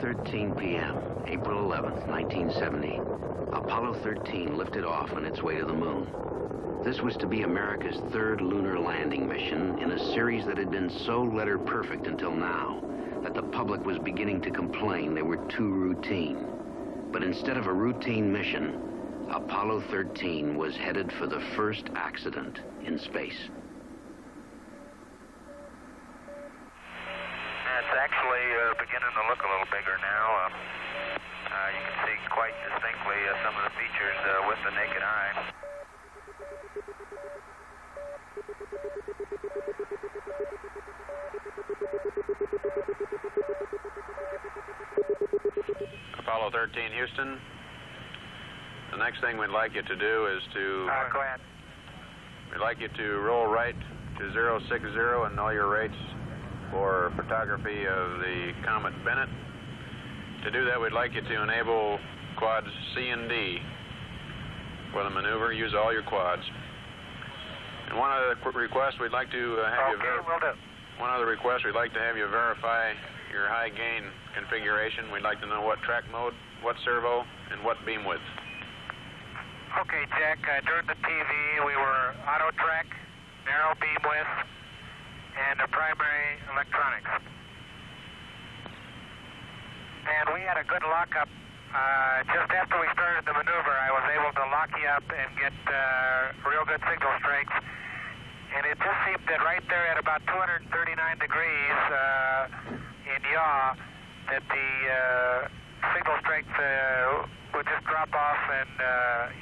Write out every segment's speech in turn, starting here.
3:13 p.m., April 11th, 1970, Apollo 13 lifted off on its way to the moon. This was to be America's third lunar landing mission in a series that had been so letter-perfect until now that the public was beginning to complain they were too routine. But instead of a routine mission, Apollo 13 was headed for the first accident in space. It's actually beginning to look a little bigger now. You can see quite distinctly some of the features with the naked eye. Apollo 13, Houston. The next thing we'd like you to do is to... Go ahead. We'd like you to roll right to 060 and know your rates for photography of the Comet Bennett. To do that, we'd like you to enable quads C and D for the maneuver. Use all your quads. And one other request, we'd like to have you... will do. One other request, we'd like to have you verify your high gain configuration. We'd like to know what track mode, what servo, and what beam width. Okay, Jack, during the TV, we were auto track, narrow beam width, and the primary electronics. And we had a good lockup. Just after we started the maneuver, I was able to lock you up and get real good signal strength. And it just seemed that right there at about 239 degrees in yaw, that the signal strength would just drop off and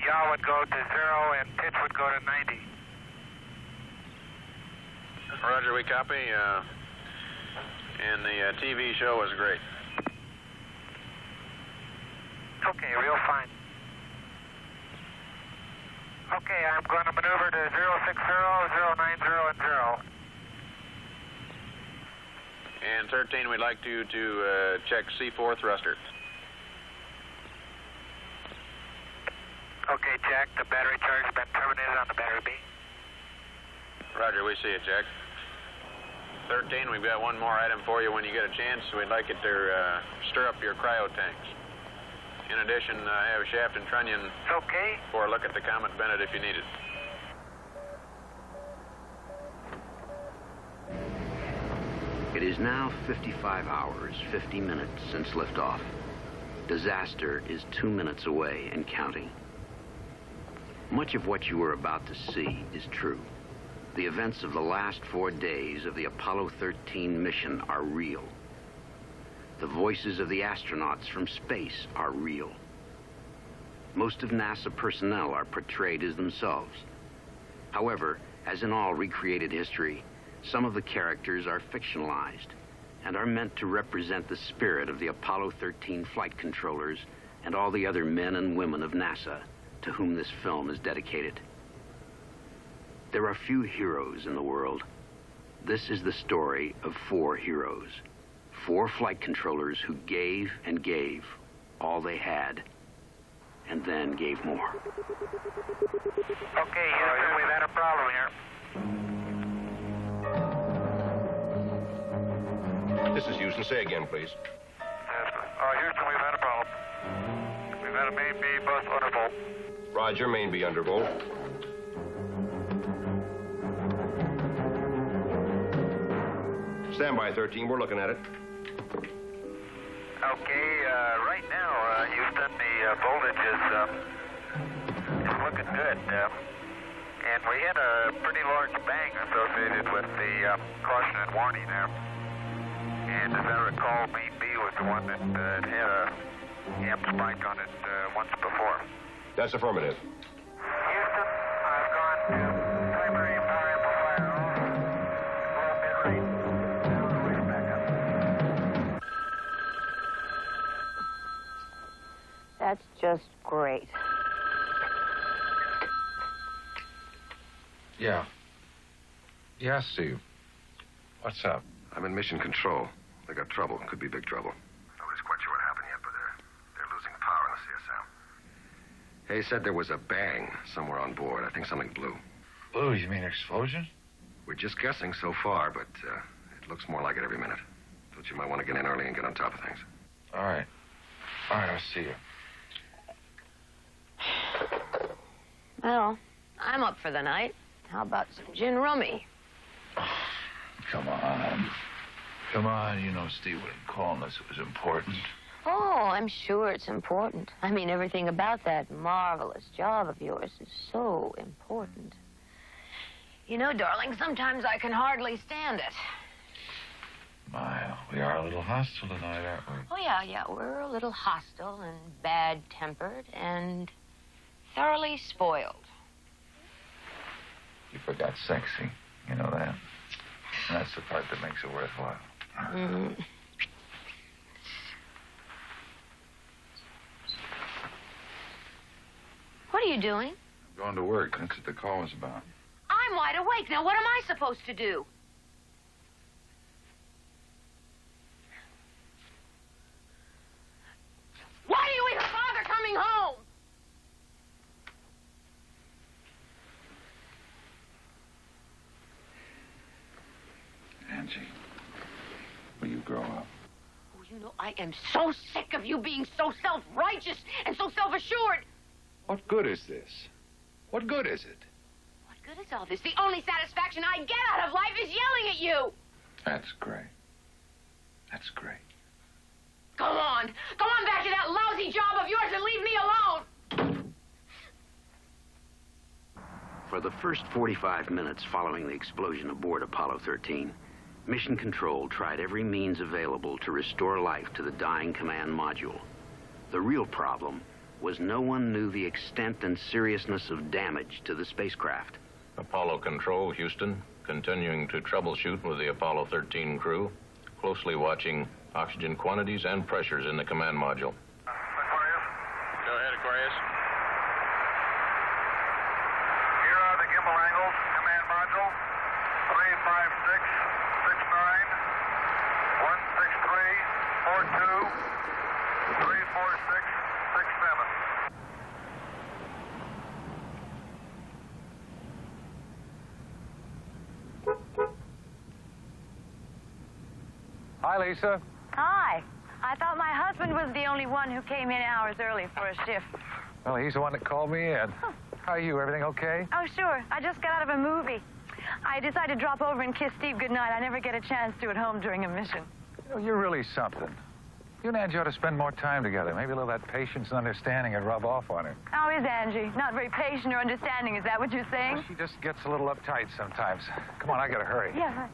yaw would go to 0 and pitch would go to 90. Roger, we copy. And the TV show was great. Okay, real fine. Okay, I'm going to maneuver to 060, 090, and 0. And 13, we'd like you to check C4 thruster. Okay, Jack, the battery charge has been terminated on the battery B. Roger, we see it, Jack. 13, we've got one more item for you when you get a chance. We'd like you to stir up your cryo tanks. In addition, I have Shaft and Trunnion Okay. for a look at the Comet Bennett if you need it. It is now 55 hours, 50 minutes since liftoff. Disaster is 2 minutes away and counting. Much of what you are about to see is true. The events of the last 4 days of the Apollo 13 mission are real. The voices of the astronauts from space are real. Most of NASA personnel are portrayed as themselves. However, as in all recreated history, some of the characters are fictionalized and are meant to represent the spirit of the Apollo 13 flight controllers and all the other men and women of NASA to whom this film is dedicated. There are few heroes in the world. This is the story of 4 heroes. 4 flight controllers who gave and gave all they had, and then gave more. Okay, Houston, we've had a problem here. This is Houston. Say again, please. Houston, we've had a problem. We've had a main B bus undervolt. Roger, main B undervolt. Stand by, 13. We're looking at it. Okay, right now, Houston, the voltage is looking good. And we had a pretty large bang associated with the caution and warning there. And as I recall, main B was the one that had a amp spike on it once before. That's affirmative. Houston, I've gone to primary power amplifier off, low bit rate, now the race back up. That's just great. Yeah. Yeah, Steve. What's up? I'm in mission control. They got trouble. Could be big trouble. Nobody's quite sure what happened yet, but they're losing power in the CSM. Hay said there was a bang somewhere on board. I think something blew. Blew? You mean explosion? We're just guessing so far, but it looks more like it every minute. Thought you might want to get in early and get on top of things. All right. All right, I'll see you. Well, I'm up for the night. How about some gin rummy? Come on. Come on, you know Steve wouldn't call unless it was important. Oh, I'm sure it's important. I mean, everything about that marvelous job of yours is so important. You know, darling, sometimes I can hardly stand it. My, we are a little hostile tonight, aren't we? Oh, yeah, we're a little hostile and bad-tempered and thoroughly spoiled. You forgot sexy. You know that? And that's the part that makes it worthwhile. Mm. What are you doing? I'm going to work. That's what the call was about. I'm wide awake. Now, what am I supposed to do? Why do you even bother coming home? Angie, will you grow up? Oh, you know, I am so sick of you being so self-righteous and so self-assured. What good is this? What good is it? What good is all this? The only satisfaction I get out of life is yelling at you. That's great. That's great. Go on. Go on back to that lousy job of yours and leave me alone. For the first 45 minutes following the explosion aboard Apollo 13, Mission Control tried every means available to restore life to the dying command module. The real problem was no one knew the extent and seriousness of damage to the spacecraft. Apollo Control, Houston, continuing to troubleshoot with the Apollo 13 crew, closely watching oxygen quantities and pressures in the command module. Aquarius. Go ahead, Aquarius. Here are the gimbal angles. Command module. 356, 69, 163, 42, 346, 67. Hi, Lisa. Hi. I thought my husband was the only one who came in hours early for a shift. Well, he's the one that called me in. How are you? Everything okay? Oh, sure. I just got out of a movie. I decided to drop over and kiss Steve goodnight. I never get a chance to at home during a mission. You know, you're really something. You and Angie ought to spend more time together. Maybe a little of that patience and understanding would rub off on her. How is Angie? Not very patient or understanding. Is that what you're saying? She just gets a little uptight sometimes. Come on, I gotta hurry. Yeah, right.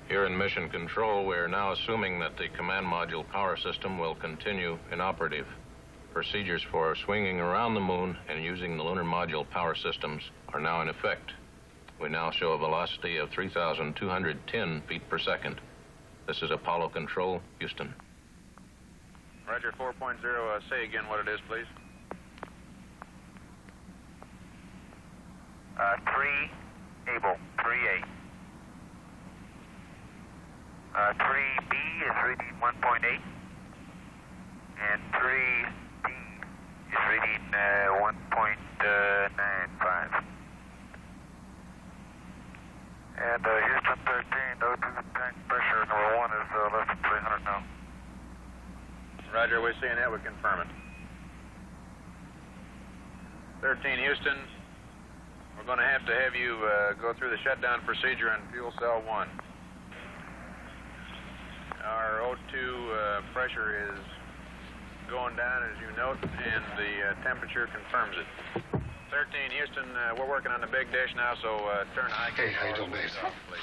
Here in Mission Control, we are now assuming that the command module power system will continue inoperative. Procedures for swinging around the moon and using the lunar module power systems are now in effect. We now show a velocity of 3,210 feet per second. This is Apollo Control, Houston. Roger, 4.0. Say again what it is, please. 3 able, 3A. 3B is reading 1.8, and 3D is reading 1.95. And Houston 13, O2 tank pressure number 1 is less than 300 now. Roger, we're seeing that. We confirm it. 13, Houston. We're going to have you go through the shutdown procedure on fuel cell 1. Our O2 pressure is going down, as you note, and the temperature confirms it. 13, Houston, we're working on the big dish now, so turn high. Hey, how you doing, Babe? Off, please.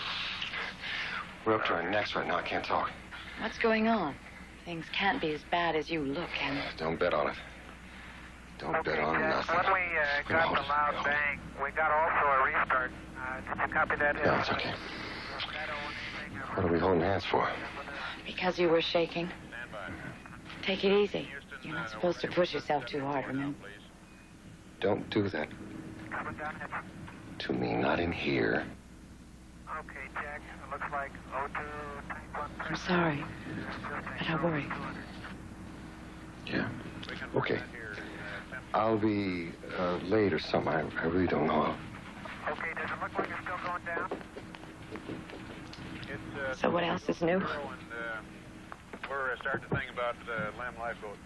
We're up to our necks right now. I can't talk. What's going on? Things can't be as bad as you look, and Don't bet on it. Don't bet on nothing. When we Gonna got hold the it. loud bang, we got also a restart. Did you copy that? Yeah, it's okay. What are we holding hands for? because you were shaking. Stand by. Take it easy. You're not supposed to push yourself too hard, remember? Don't do that to me, not in here. Okay, Jack. It looks like O2 tank 1. I'm sorry, but I worry. Yeah. Okay. I'll be late or something. I really don't know. Okay, does it look like it's still going down? So what else is new? We're starting to think about LEM lifeboat.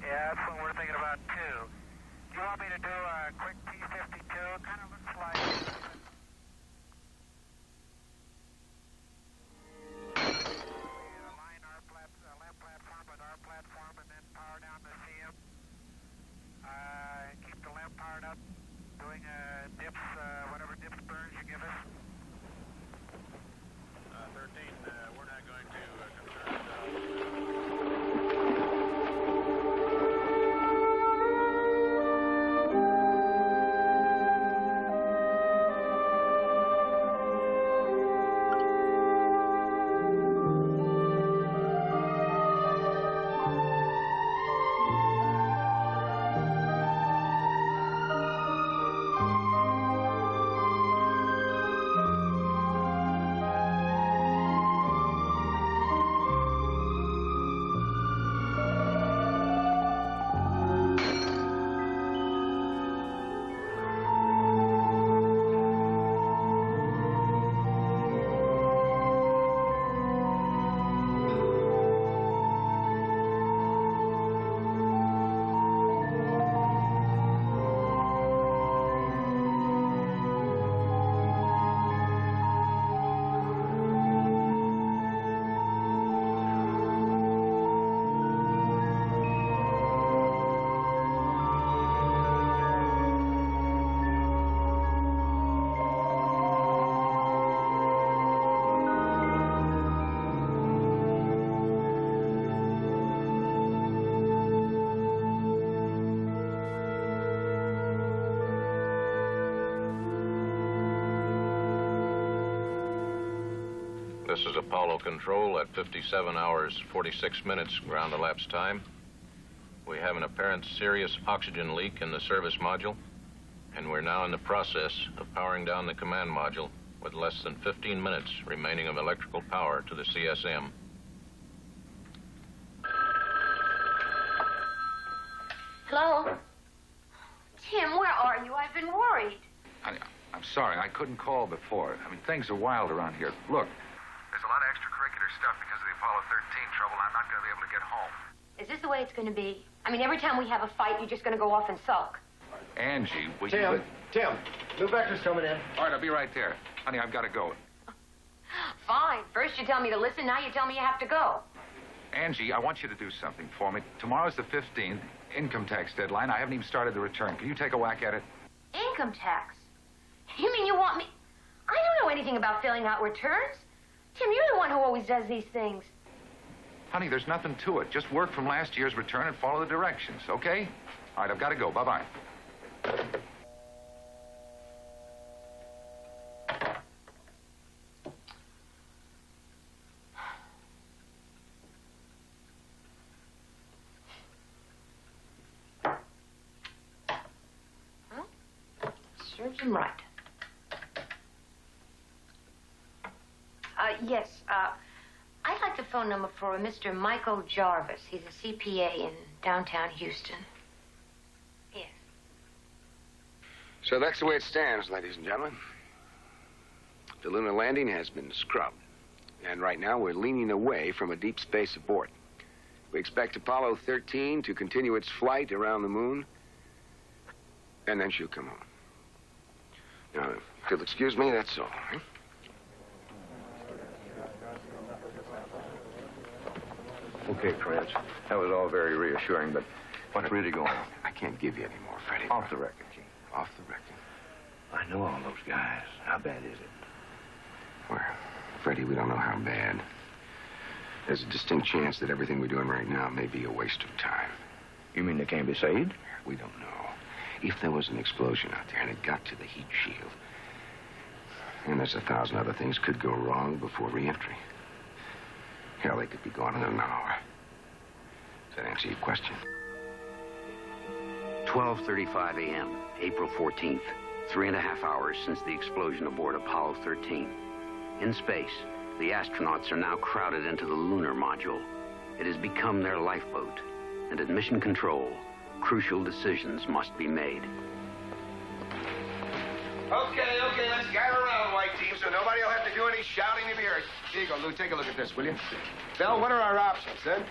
Yeah, that's what we're thinking about, too. Do you want me to do a quick T-52? Kind of looks like... Line our LEM platform with our platform and then power down the CM. Keep the LEM powered up, doing dips, whatever dips burns you give us. 13, we're not going to concern ourselves. This is Apollo Control at 57 hours, 46 minutes ground elapsed time. We have an apparent serious oxygen leak in the service module, and we're now in the process of powering down the command module with less than 15 minutes remaining of electrical power to the CSM. Hello? Tim, where are you? I've been worried. I'm sorry, I couldn't call before. I mean, things are wild around here. Look. There's a lot of extracurricular stuff because of the Apollo 13 trouble. I'm not going to be able to get home. Is this the way it's going to be? I mean, every time we have a fight, you're just going to go off and sulk. Angie, will Tim, you... Tim, new vector's coming in. All right, I'll be right there. Honey, I've got to go. Fine. First you tell me to listen, now you tell me you have to go. Angie, I want you to do something for me. Tomorrow's the 15th, income tax deadline. I haven't even started the return. Can you take a whack at it? Income tax? You mean you want me... I don't know anything about filling out returns. Tim, you're the one who always does these things. Honey, there's nothing to it. Just work from last year's return and follow the directions, okay? All right, I've got to go. Bye-bye. Well, serves him right. Yes, I'd like the phone number for a Mr. Michael Jarvis. He's a CPA in downtown Houston. Yes. So that's the way it stands, ladies and gentlemen. The lunar landing has been scrubbed. And right now we're leaning away from a deep space abort. We expect Apollo 13 to continue its flight around the moon. And then she'll come home. Now, if you'll excuse me, that's all. Huh? Okay, Prince. That was all very reassuring, but what's really going on? I can't give you any more, Freddie. Off the record, Gene. Off the record. I know all those guys. How bad is it? Well, Freddie, we don't know how bad. There's a distinct chance that everything we're doing right now may be a waste of time. You mean they can't be saved? We don't know. If there was an explosion out there and it got to the heat shield, and there's 1,000 other things could go wrong before re-entry. Hell, they could be gone in an hour. Does that answer your question? 12:35 a.m., April 14th. 3.5 hours since the explosion aboard Apollo 13. In space, the astronauts are now crowded into the lunar module. It has become their lifeboat. And at Mission Control, crucial decisions must be made. Okay, let's gather around, white team, so so nobody will have to do any shouting to be heard. Here you go, Lou. Take a look at this, will you? Bell, what are our options, then?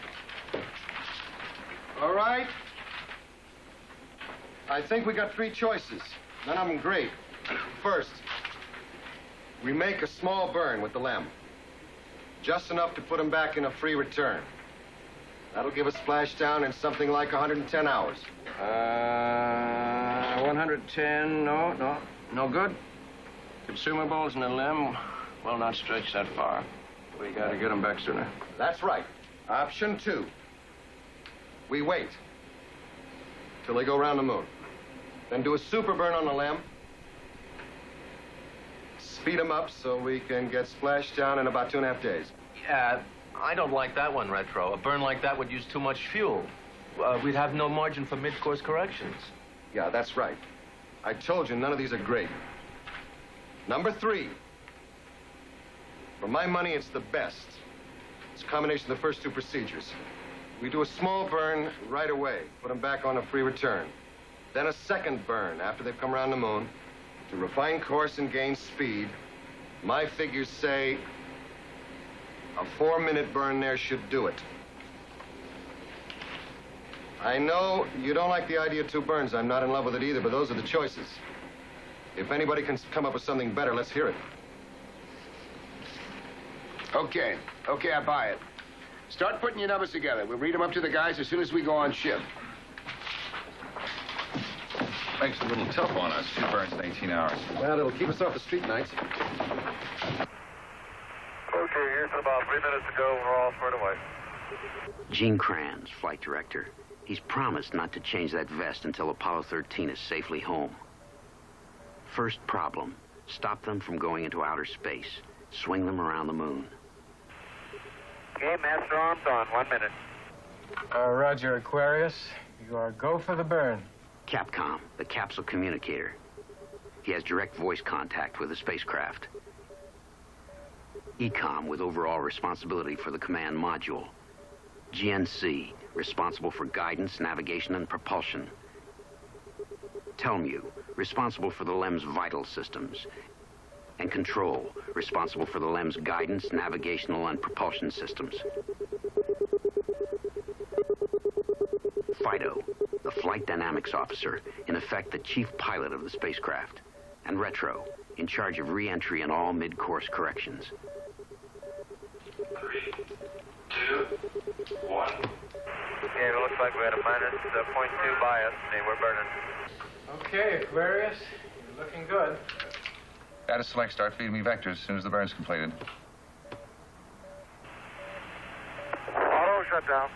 All right. I think we got three choices. None of them great. First, we make a small burn with the LEM. Just enough to put him back in a free return. That'll give us splashdown in something like 110 hours. 110, no good. Consumables and a LEM will not stretch that far. We gotta get him back sooner. That's right. Option 2. We wait till they go around the moon. Then do a super burn on the LEM. Speed them up so we can get splashed down in about 2.5 days. Yeah, I don't like that one, Retro. A burn like that would use too much fuel. We'd have no margin for mid-course corrections. Yeah, that's right. I told you none of these are great. Number 3. For my money, it's the best. It's a combination of the first two procedures. We do a small burn right away, put them back on a free return. Then a second burn after they've come around the moon to refine course and gain speed. My figures say a 4-minute burn there should do it. I know you don't like the idea of 2 burns. I'm not in love with it either, but those are the choices. If anybody can come up with something better, let's hear it. Okay, I buy it. Start putting your numbers together. We'll read them up to the guys as soon as we go on shift. Makes it a little tough on us. 2 burns in 18 hours. Well, it'll keep us off the street nights. Okay, here's about 3 minutes to go. We're all squared away. Gene Kranz, flight director. He's promised not to change that vest until Apollo 13 is safely home. First problem, stop them from going into outer space. Swing them around the moon. Okay, master arms on. 1 minute. Roger, Aquarius. You are go for the burn. Capcom, the capsule communicator. He has direct voice contact with the spacecraft. ECOM, with overall responsibility for the command module. GNC, responsible for guidance, navigation, and propulsion. Telmu, responsible for the LEM's vital systems. And Control, responsible for the LEM's guidance, navigational, and propulsion systems. Fido, the flight dynamics officer, in effect the chief pilot of the spacecraft. And Retro, in charge of re-entry and all mid-course corrections. 3, 2, 1. Okay, it looks like we had a minus 0.2 bias, and we're burning. Okay, Aquarius. You're looking good. Gotta select, start feeding me vectors as soon as the burn's completed. Auto shut down.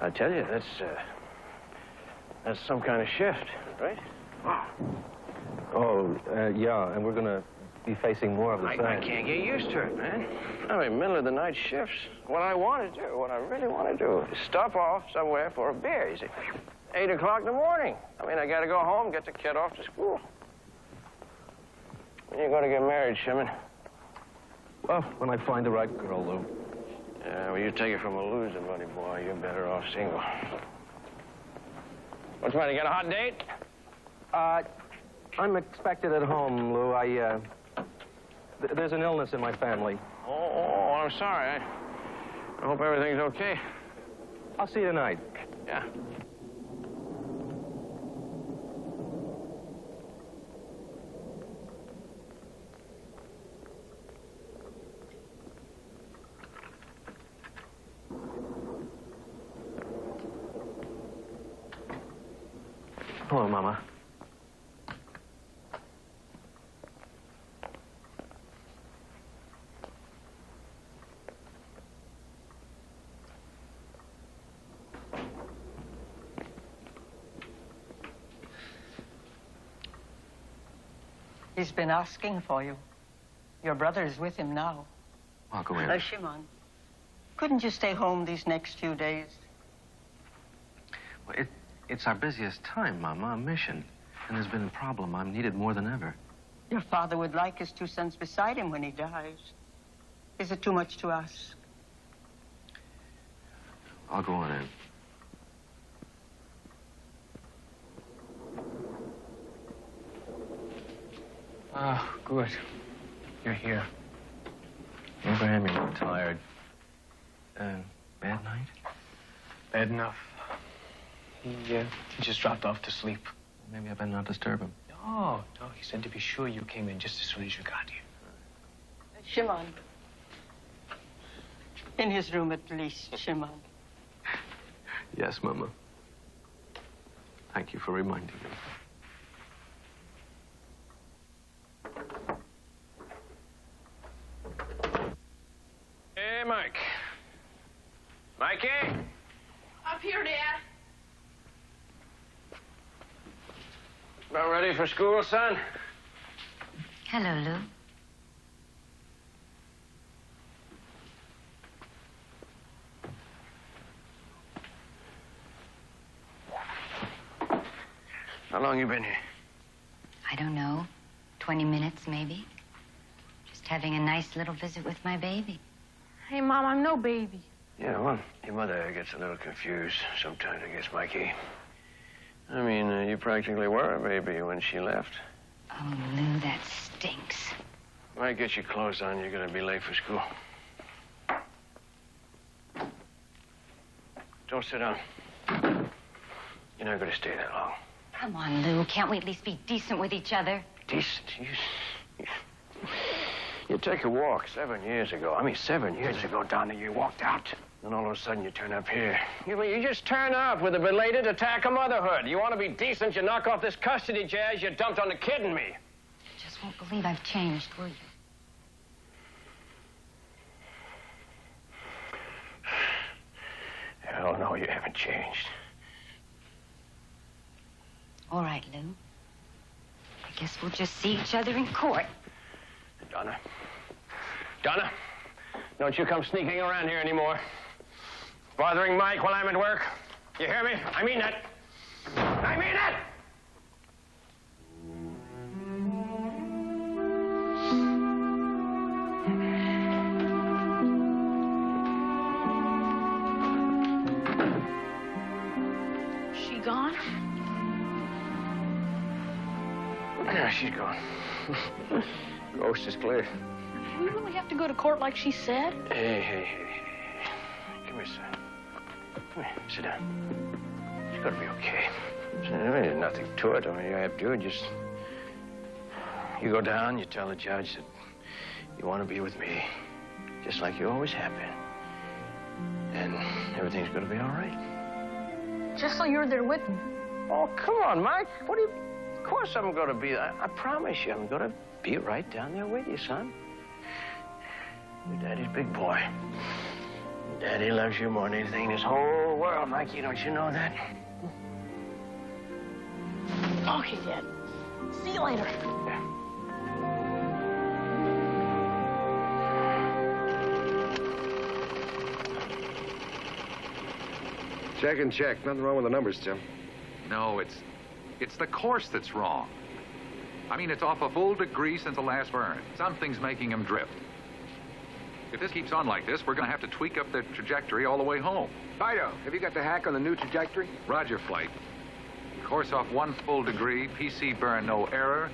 I tell you, that's some kind of shift, right? Wow. Oh, yeah, and we're gonna be facing more of the same. I can't get used to it, man. I mean, middle of the night shifts. What I want to do, what I really want to do, is stop off somewhere for a beer. You see, 8 o'clock in the morning. I mean, I got to go home, get the kid off to school. When are you going to get married, Shimon? Well, when I find the right girl, Lou. Yeah, well, you take it from a loser, buddy boy. You're better off single. What's the matter? You got a hot date? I'm expected at home, Lou. There's an illness in my family. Oh, I'm sorry. I hope everything's okay. I'll see you tonight. Yeah. Hello, Mama. He's been asking for you. Your brother is with him now. I'll go in. Shimon, couldn't you stay home these next few days? Well, it's our busiest time, Mama, a mission. And there's been a problem. I'm needed more than ever. Your father would like his 2 sons beside him when he dies. Is it too much to ask? I'll go on in. Ah, good. You're here. Abraham, you look tired. Bad night? Bad enough. He just dropped off to sleep. Maybe I better not disturb him. No, he said to be sure you came in just as soon as you got here. Shimon. In his room, at least, Shimon. Yes, Mama. Thank you for reminding me. Hey, Mike. Mikey? Up here, Dad. About ready for school, son? Hello, Lou. How long you been here? I don't know. 20 minutes, maybe. Just having a nice little visit with my baby. Hey, Mom, I'm no baby. Yeah, well, your mother gets a little confused sometimes, I guess, Mikey. I mean, you practically were a baby when she left. Oh, Lou, that stinks. Mike, get your clothes on. You're gonna be late for school. Don't sit down. You're not gonna stay that long. Come on, Lou. Can't we at least be decent with each other? Decent? You take a walk 7 years ago. I mean, 7 years ago, Donna, you walked out. Then all of a sudden you turn up here. You just turn up with a belated attack of motherhood. You want to be decent, you knock off this custody jazz you dumped on the kid and me. Just won't believe I've changed, will you? Hell no, you haven't changed. All right, Lou. I guess we'll just see each other in court. Donna. Donna, don't you come sneaking around here anymore. Bothering Mike while I'm at work. You hear me? I mean that. I mean it! She gone? Yeah, she's gone. Coast is clear. We really have to go to court like she said? Hey. Come here, son. Come here, sit down. It's gonna be okay. There's nothing to it. I mean, you have to do it. Just... You go down, you tell the judge that you want to be with me, just like you always have been. And everything's gonna be all right. Just so you're there with me. Oh, come on, Mike. What do you... Of course I'm gonna be... I promise you, I'm gonna be right down there with you, son. You're Daddy's big boy. Daddy loves you more than anything in this whole world, Mikey. Don't you know that? Okay, Dad. See you later. Yeah. Check and check. Nothing wrong with the numbers, Tim. No, it's the course that's wrong. I mean, it's off a full degree since the last burn. Something's making him drift. If this keeps on like this, we're going to have to tweak up the trajectory all the way home. Fido, have you got the hack on the new trajectory? Roger, Flight. Course off 1 full degree, PC burn, no error.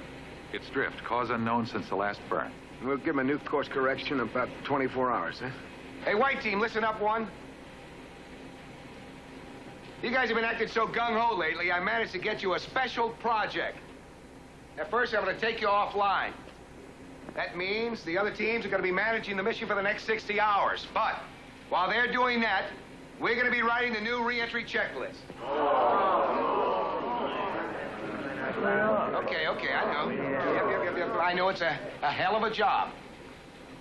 It's drift, cause unknown since the last burn. We'll give him a new course correction in about 24 hours, huh? Hey, white team, listen up, one. You guys have been acting so gung-ho lately, I managed to get you a special project. At first, I'm going to take you offline. That means the other teams are going to be managing the mission for the next 60 hours. But while they're doing that, we're going to be writing the new re-entry checklist. Okay, I know. Yep. I know it's a hell of a job.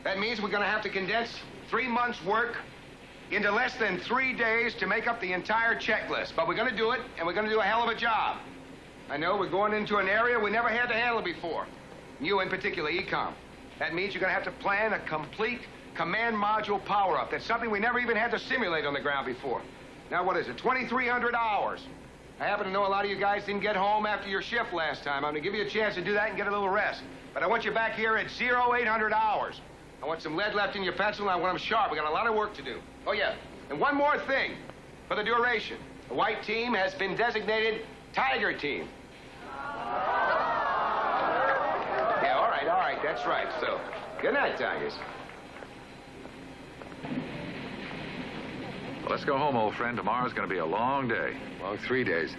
That means we're going to have to condense 3 months' work into less than 3 days to make up the entire checklist. But we're going to do it, and we're going to do a hell of a job. I know we're going into an area we never had to handle before. You in particular, ECOM. That means you're going to have to plan a complete command module power-up. That's something we never even had to simulate on the ground before. Now, what is it, 2,300 hours? I happen to know a lot of you guys didn't get home after your shift last time. I'm going to give you a chance to do that and get a little rest. But I want you back here at 0800 hours. I want some lead left in your pencil, and I want them sharp. We got a lot of work to do. Oh, yeah, and one more thing. for the duration. The white team has been designated Tiger Team. Yeah, all right, that's right. So, good night, Tigers. Well, let's go home, old friend. Tomorrow's going to be a long day. Long 3 days.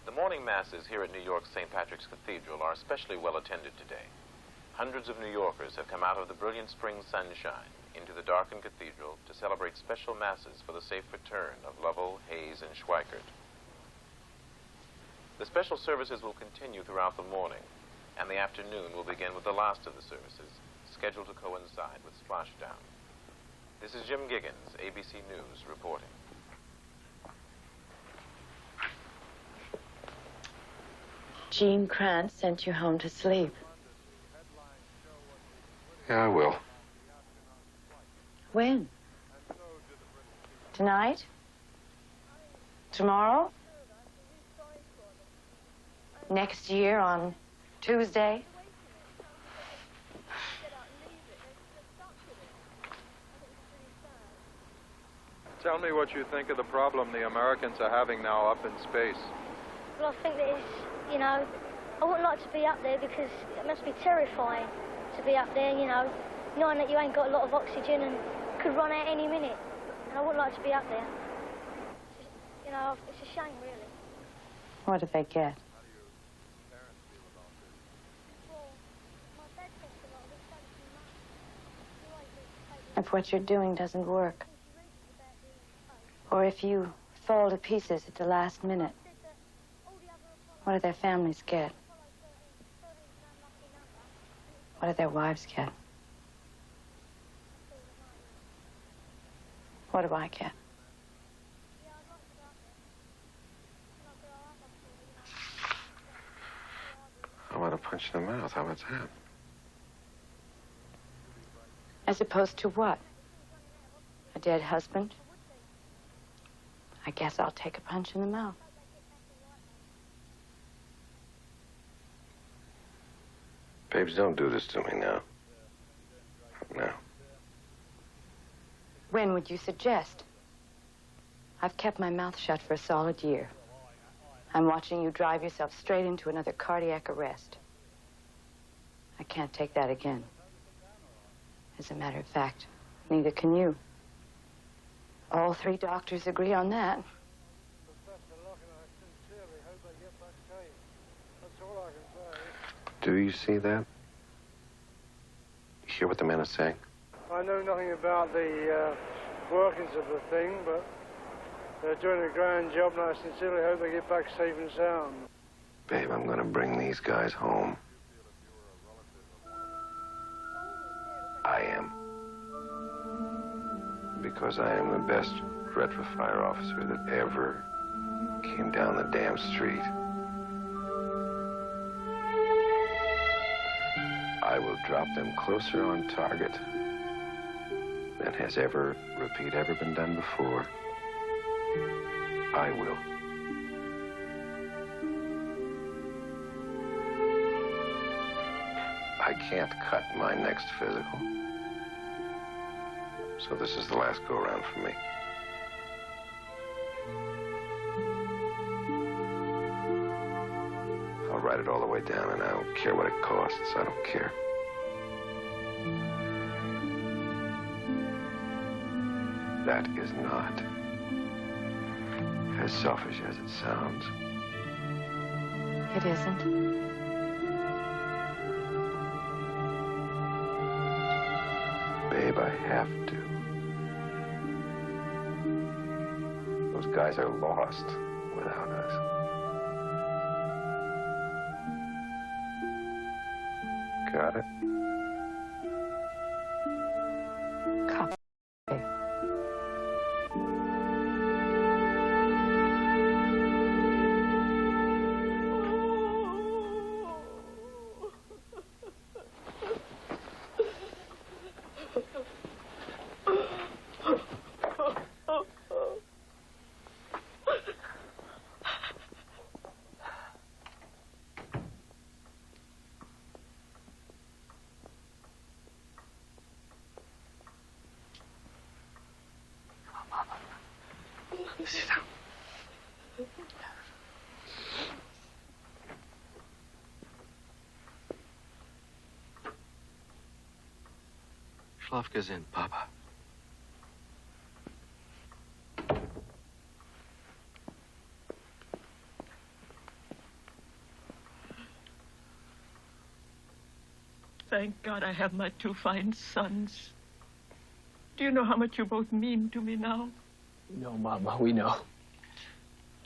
The morning masses here at New York's St. Patrick's Cathedral are especially well attended today. Hundreds of New Yorkers have come out of the brilliant spring sunshine into the darkened cathedral to celebrate special masses for the safe return of Lovell, Hayes, and Schweikert. The special services will continue throughout the morning, and the afternoon will begin with the last of the services, scheduled to coincide with splashdown. This is Jim Giggins, ABC News, reporting. Gene Krantz sent you home to sleep. Yeah, I will. When? Tonight? Tomorrow? Next year on Tuesday? Tell me what you think of the problem the Americans are having now up in space. Well, I think that it's, you know, I wouldn't like to be up there because it must be terrifying to be up there, you know, knowing that you ain't got a lot of oxygen and could run out any minute. And I wouldn't like to be up there. It's just, you know, it's a shame, really. What did they get? If what you're doing doesn't work, or if you fall to pieces at the last minute, what do their families get? What do their wives get? What do I get? I want a punch in the mouth. How about that? As opposed to what? A dead husband? I guess I'll take a punch in the mouth. Babes, don't do this to me now. No. When would you suggest? I've kept my mouth shut for a solid year. I'm watching you drive yourself straight into another cardiac arrest. I can't take that again. As a matter of fact, neither can you. All three doctors agree on that. Do you see that? You hear what the men are saying? I know nothing about the workings of the thing, but they're doing a grand job, and I sincerely hope they get back safe and sound. Babe, I'm gonna bring these guys home. I am. Because I am the best retrofire officer that ever came down the damn street. I will drop them closer on target than has ever been done before. I will. I can't cut my next physical. So this is the last go-around for me. I'll write it all the way down, and I don't care what it costs. I don't care. That is not as selfish as it sounds. It isn't. Babe, I have to. Those guys are lost without us. Got it? Copy. Sit down. Schlavka's in, Papa. Thank God I have my two fine sons. Do you know how much you both mean to me now? No, Mama, we know.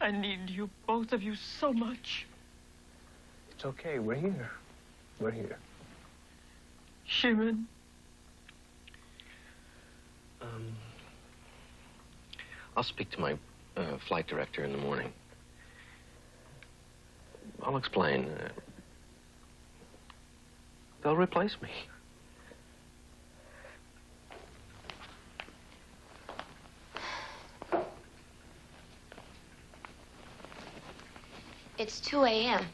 I need you, both of you, so much. It's okay. We're here. We're here. Shimon. I'll speak to my flight director in the morning. I'll explain. They'll replace me. It's 2 a.m.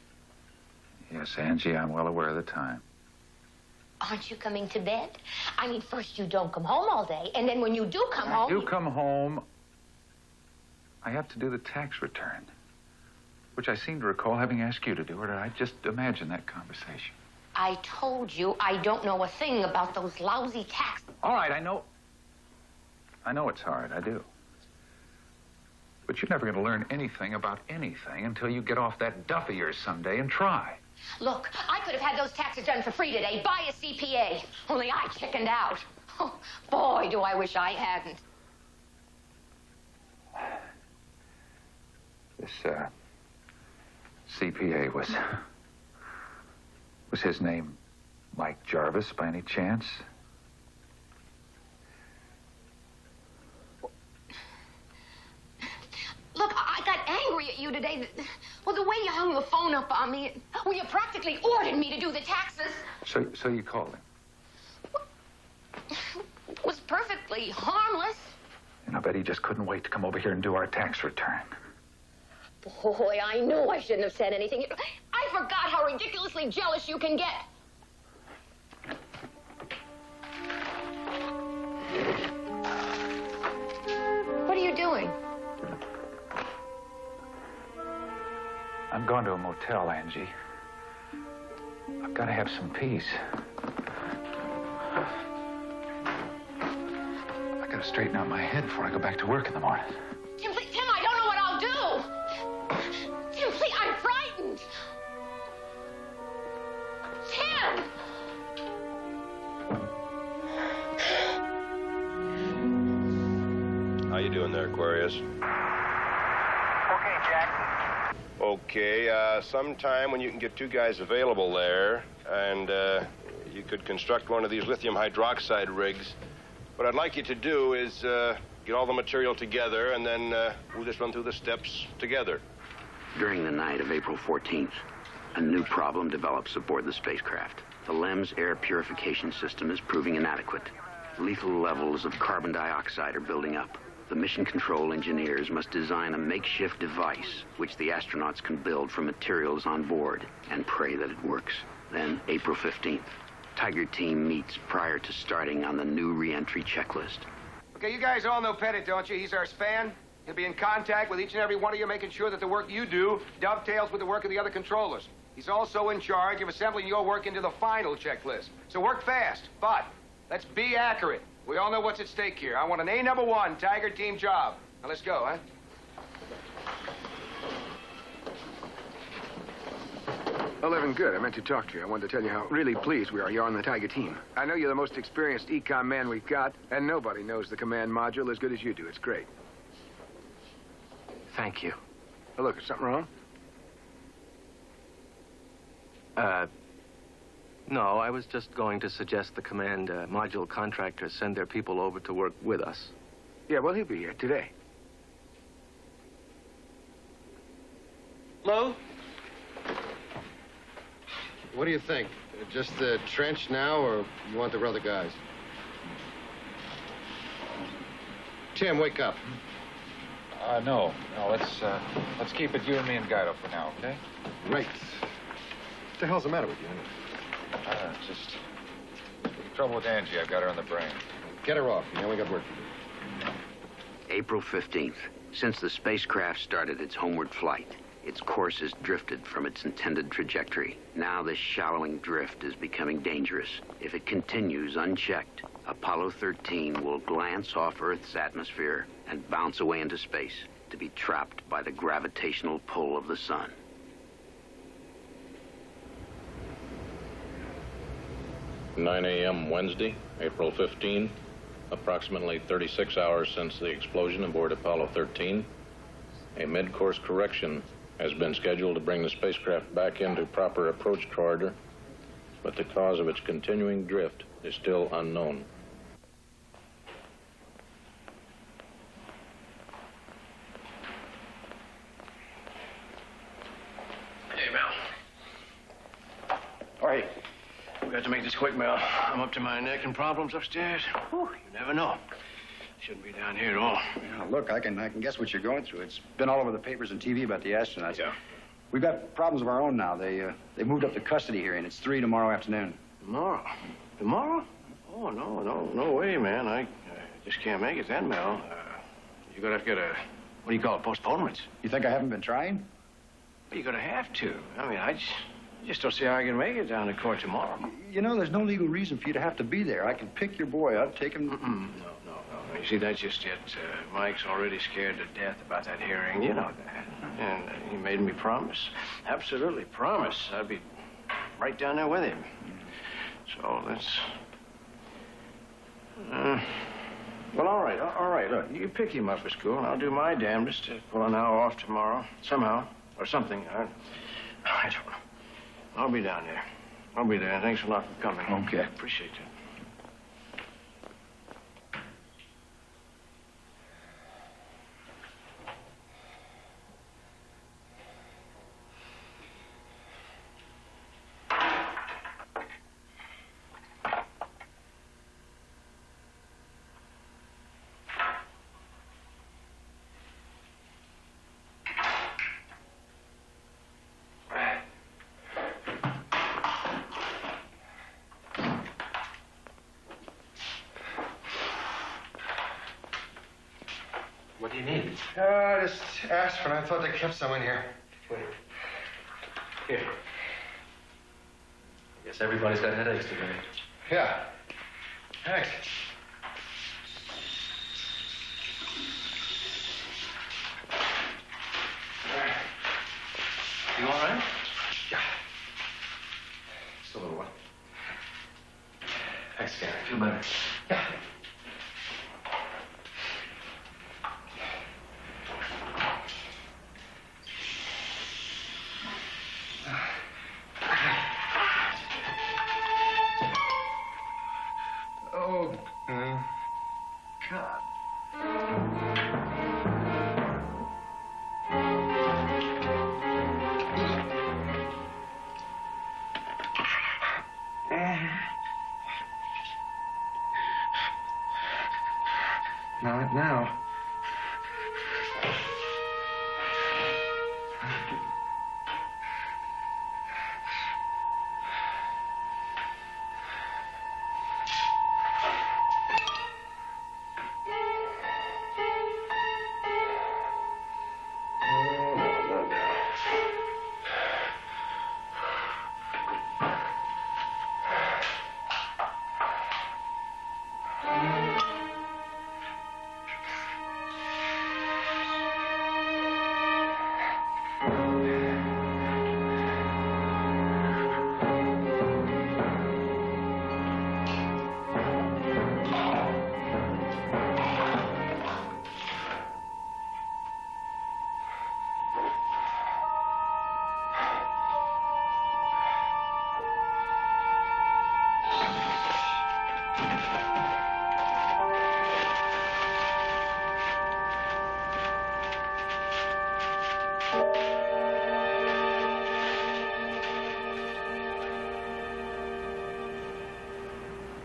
Yes, Angie, I'm well aware of the time. Aren't you coming to bed? I mean, first you don't come home all day, and then when you do come home... When I do come home, I have to do the tax return, which I seem to recall having asked you to do, or did I just imagine that conversation? I told you I don't know a thing about those lousy taxes. All right, I know it's hard, I do. But you're never going to learn anything about anything until you get off that duff of yours someday and try. Look, I could have had those taxes done for free today by a CPA, only I chickened out. Oh, boy, do I wish I hadn't. This, CPA was his name Mike Jarvis, by any chance? Look, I got angry at you today. Well, the way you hung the phone up on me, well, you practically ordered me to do the taxes. So you called him? It was perfectly harmless. And I bet he just couldn't wait to come over here and do our tax return. Boy, I knew I shouldn't have said anything. I forgot how ridiculously jealous you can get. What are you doing? I'm going to a motel, Angie. I've got to have some peace. I got to straighten out my head before I go back to work in the morning. Tim, please, Tim, I don't know what I'll do. Tim, please, I'm frightened. Tim! How you doing there, Aquarius? Okay, Jack. Okay, sometime when you can get two guys available there, and you could construct one of these lithium hydroxide rigs. What I'd like you to do is get all the material together, and then we'll just run through the steps together. During the night of April 14th, a new problem develops aboard the spacecraft. The LEMS air purification system is proving inadequate. Lethal levels of carbon dioxide are building up. The mission control engineers must design a makeshift device which the astronauts can build from materials on board and pray that it works. Then, April 15th, Tiger Team meets prior to starting on the new re-entry checklist. Okay, you guys all know Pettit, don't you? He's our span. He'll be in contact with each and every one of you, making sure that the work you do dovetails with the work of the other controllers. He's also in charge of assembling your work into the final checklist. So work fast, but let's be accurate. We all know what's at stake here. I want an A1 Tiger Team job. Now let's go, huh? Well, Evan, good. I meant to talk to you. I wanted to tell you how really pleased we are you're on the Tiger Team. I know you're the most experienced econ man we've got, and nobody knows the command module as good as you do. It's great. Thank you. Oh, look, is something wrong? No, I was just going to suggest the command module contractors send their people over to work with us. Yeah, well, he'll be here today. Hello? What do you think? Just the trench now, or you want the other guys? Tim, wake up. No, let's keep it you and me and Guido for now, okay? Right. What the hell's the matter with you? Just trouble with Angie. I've got her on the brain. Get her off. You know we got work to do. April 15th, Since the spacecraft started its homeward flight, its course has drifted from its intended trajectory. Now this shallowing drift is becoming dangerous. If it continues unchecked, Apollo 13 will glance off Earth's atmosphere and bounce away into space to be trapped by the gravitational pull of the sun. "9 a.m. Wednesday, April 15, approximately 36 hours since the explosion aboard Apollo 13. A mid-course correction has been scheduled to bring the spacecraft back into proper approach corridor, but the cause of its continuing drift is still unknown. Hey, Mel. All right. We got to make this quick, Mel. I'm up to my neck in problems upstairs. Whew, you never know. Shouldn't be down here at all. Yeah, look, I can guess what you're going through. It's been all over the papers and TV about the astronauts. Yeah. We've got problems of our own now. They moved up the custody hearing. It's 3 tomorrow afternoon. Tomorrow? Tomorrow? Oh, no way, man. I just can't make it then, Mel. You're gonna have to get a, what do you call it, postponement. You think I haven't been trying? Well, you're gonna have to. I mean, I just don't see how I can make it down to court tomorrow. You know, there's no legal reason for you to have to be there. I can pick your boy up, take him... No. You see, that's just it. Mike's already scared to death about that hearing. You know that. And he made me promise. Absolutely promise. I'd be right down there with him. So that's... well, all right. Look, you pick him up at school, and I'll do my damnedest to pull an hour off tomorrow. Somehow. Or something. I don't know. I'll be down there. I'll be there. Thanks a lot for coming. Okay. Appreciate it. What do you need? Just aspirin. I thought they kept some in here. Wait. Here. I guess everybody's got headaches today. Yeah. Thanks. You all right? Yeah. Just a little one. Thanks, Gary. Feel better? Yeah. Not now.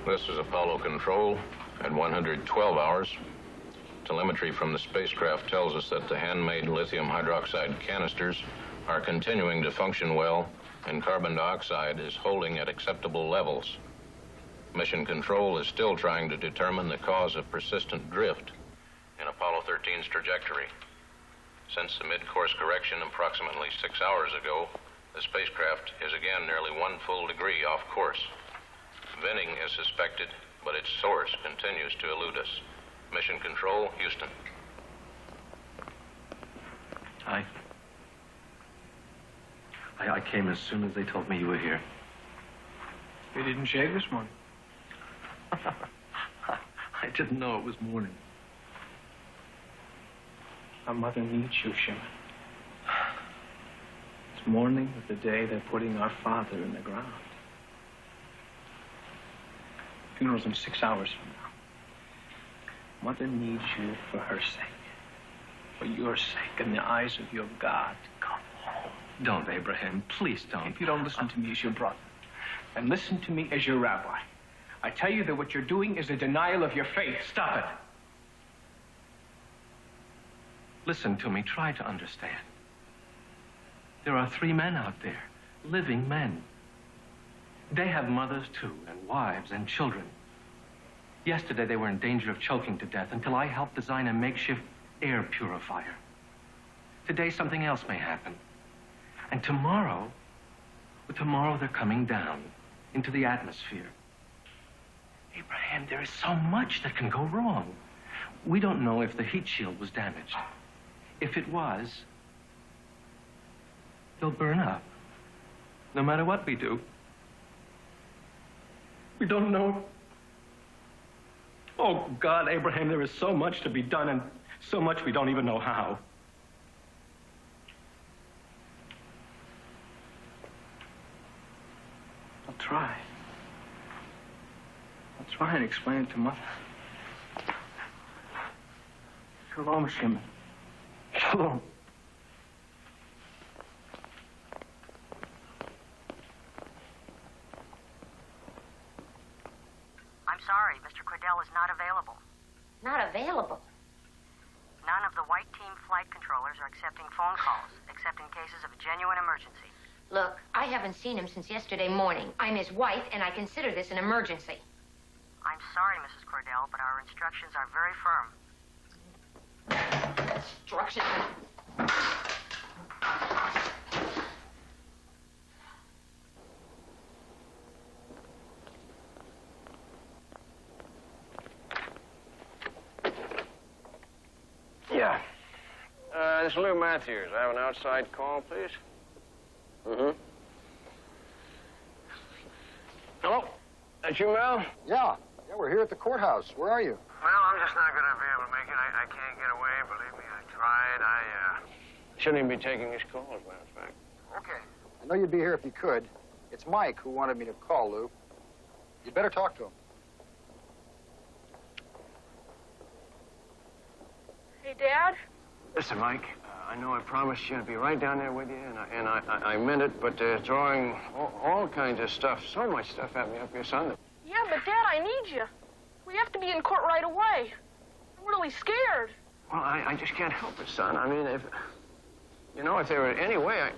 This is Apollo Control at 112 hours. Telemetry from the spacecraft tells us that the handmade lithium hydroxide canisters are continuing to function well, and carbon dioxide is holding at acceptable levels. Mission Control is still trying to determine the cause of persistent drift in Apollo 13's trajectory. Since the mid-course correction approximately 6 hours ago, the spacecraft is again nearly 1 full degree off course. Venting is suspected, but its source continues to elude us. Mission Control, Houston. Hi. I came as soon as they told me you were here. You didn't shave this morning. I didn't know it was morning. Our mother needs you, Shimon. It's morning of the day they're putting our father in the ground. Funeral's in 6 hours from now. Mother needs you for her sake. For your sake and the eyes of your God. Come home. Don't, Abraham. Please don't. If you don't listen to me as your brother, and listen to me as your rabbi, I tell you that what you're doing is a denial of your faith. Stop it. Listen to me. Try to understand. There are 3 men out there, living men. They have mothers, too, and wives and children. Yesterday, they were in danger of choking to death until I helped design a makeshift air purifier. Today, something else may happen. And tomorrow they're coming down into the atmosphere. Abraham, there is so much that can go wrong. We don't know if the heat shield was damaged. If it was, they'll burn up, no matter what we do. We don't know. Oh, God, Abraham, there is so much to be done and so much we don't even know how. I'll try. I'll try and explain it to Mother. Shalom, Shimon. Shalom. I'm sorry, Mr. Cordell is not available. Not available? None of the White Team flight controllers are accepting phone calls, except in cases of a genuine emergency. Look, I haven't seen him since yesterday morning. I'm his wife, and I consider this an emergency. I'm sorry, Mrs. Cordell, but our instructions are very firm. Instructions? Yeah. This is Lou Matthews. I have an outside call, please. Mm-hmm. Hello? That you, Mel? Yeah, we're here at the courthouse. Where are you? Well, I'm just not going to be able to make it. I can't get away. Believe me, I tried. I shouldn't even be taking this call, as a matter of fact. Okay. I know you'd be here if you could. It's Mike who wanted me to call, Lou. You'd better talk to him. Hey, Dad? Listen, Mike, I know I promised you I'd be right down there with you, and I meant it, but they're throwing all kinds of stuff, so much stuff at me up here, son. Yeah, but Dad, I need you. We have to be in court right away. I'm really scared. Well, I just can't help it, son. I mean, if there were any way,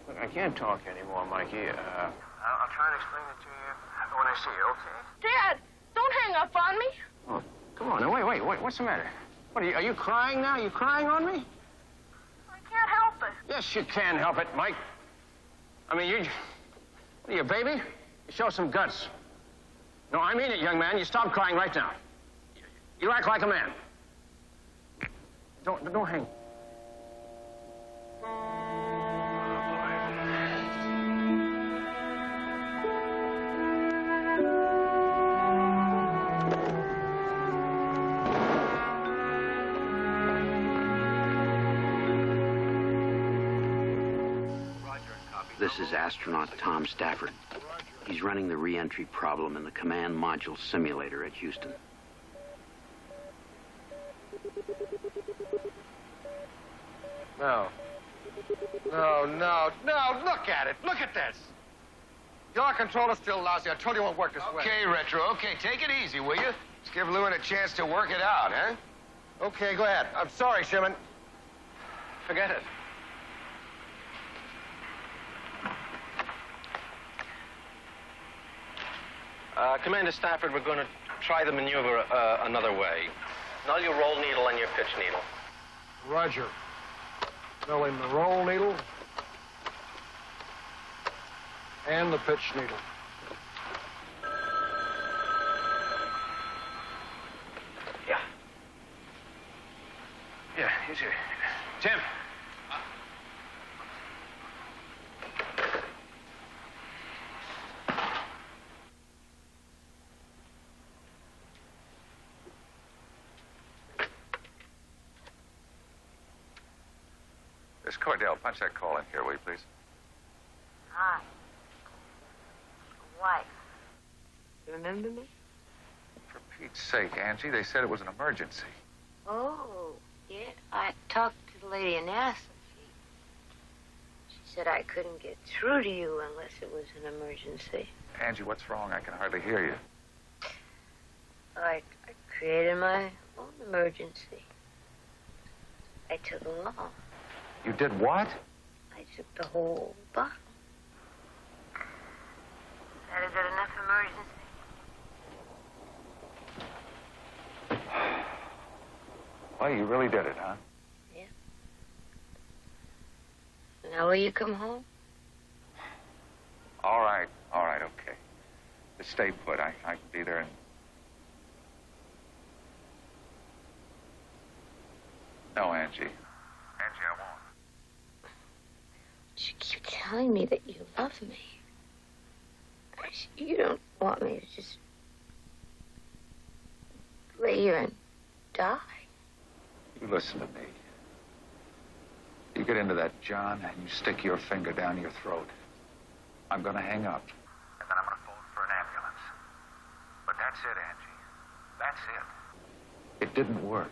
look, I can't talk anymore, Mikey. I'll try and explain it to you when I see you, okay? Dad, don't hang up on me. Oh, come on, now, wait, what's the matter? What, are you crying now? You crying on me? I can't help it. Yes, you can help it, Mike. I mean, what are you, a baby? You show some guts. No, I mean it, young man. You stop crying right now. You act like a man. Don't hang. This is astronaut Tom Stafford. He's running the re-entry problem in the command module simulator at Houston. No, look at it. Look at this. Your controller's still lousy. I told you it won't work this way. Okay, Retro, okay, take it easy, will you? Let's give Lewin a chance to work it out, huh? Okay, go ahead. I'm sorry, Shimon. Forget it. Commander Stafford, we're going to try the maneuver another way. Null your roll needle and your pitch needle. Roger. Smelling the roll needle and the pitch needle. Yeah, he's here. Tim. Miss Cordell, punch that call in here, will you, please? Hi. Wife. You remember me? For Pete's sake, Angie, they said it was an emergency. Oh, yeah. I talked to the lady in Nassau. She said I couldn't get through to you unless it was an emergency. Angie, what's wrong? I can hardly hear you. I created my own emergency. I took them all. You did what? I took the whole bottle. That a good enough emergency? Well, you really did it, huh? Yeah. Now will you come home? All right, okay. Just stay put. I can be there in... No, Angie. Angie, I won't. You keep telling me that you love me. You don't want me to just lay here and die. You listen to me. You get into that John and you stick your finger down your throat. I'm gonna hang up. And then I'm gonna phone for an ambulance. But that's it, Angie. That's it. It didn't work.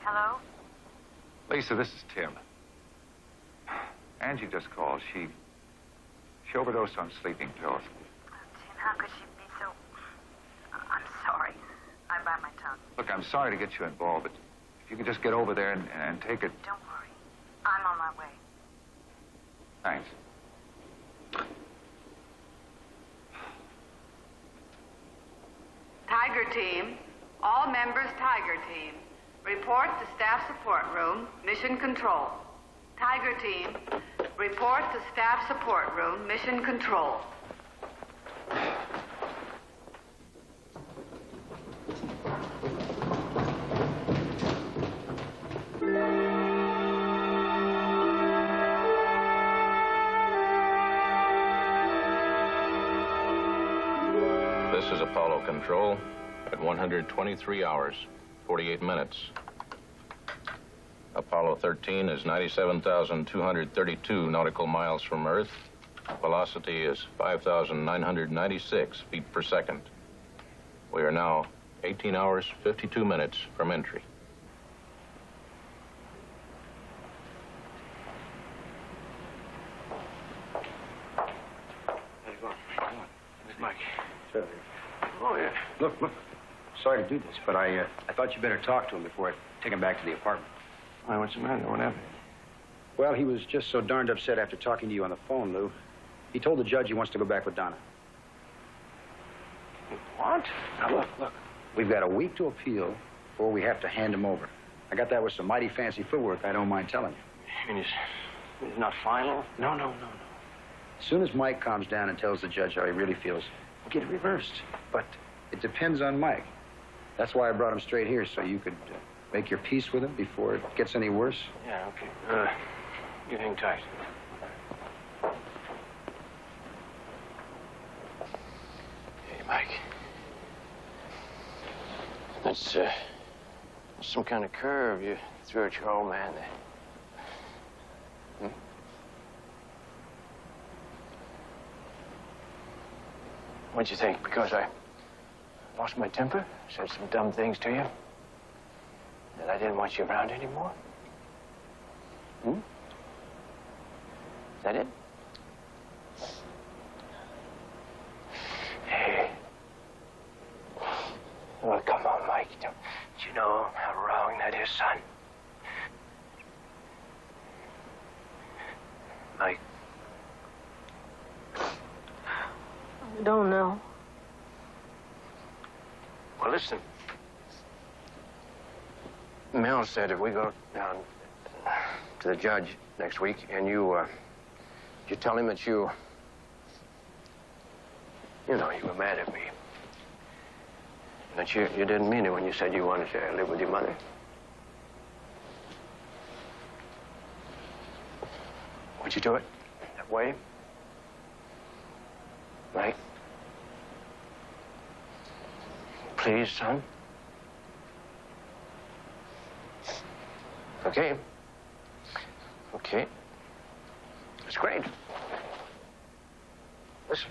Hello? Lisa, this is Tim. Angie just called. She overdosed on sleeping pills. Tim, how could she be so... I'm sorry. I bite my tongue. Look, I'm sorry to get you involved, but if you could just get over there and take it... Don't worry. I'm on my way. Thanks. Tiger Team, all members Tiger Team, report to Staff Support Room, Mission Control. Tiger Team, report to Staff Support Room, Mission Control. This is Apollo Control at 123 hours, 48 minutes. Apollo 13 is 97,232 nautical miles from Earth. Velocity is 5,996 feet per second. We are now 18 hours, 52 minutes from entry. How's it going? Where's Mike? Sure. Oh, yeah. Look. Sorry to do this, but I thought you better talk to him before I take him back to the apartment. Why, what's the matter? What happened? Well, he was just so darned upset after talking to you on the phone, Lou. He told the judge he wants to go back with Donna. What? Now, look. We've got a week to appeal before we have to hand him over. I got that with some mighty fancy footwork, I don't mind telling you. I mean, it's not final? No. As soon as Mike calms down and tells the judge how he really feels, we'll get it reversed. But it depends on Mike. That's why I brought him straight here, so you could make your peace with him before it gets any worse. Yeah, okay. You hang tight. Hey, Mike. That's some kind of curve you threw at your old man there. What'd you think? Because I lost my temper, said some dumb things to you, that I didn't want you around anymore? Is that it? Hey. Well, come on, Mike. Don't you know how wrong long that is, son? Mike. I don't know. Well, listen. Mel said if we go down to the judge next week and you tell him that you were mad at me. That you didn't mean it when you said you wanted to live with your mother. Would you do it that way? Mike? Please, son? Okay. Okay. That's great. Listen.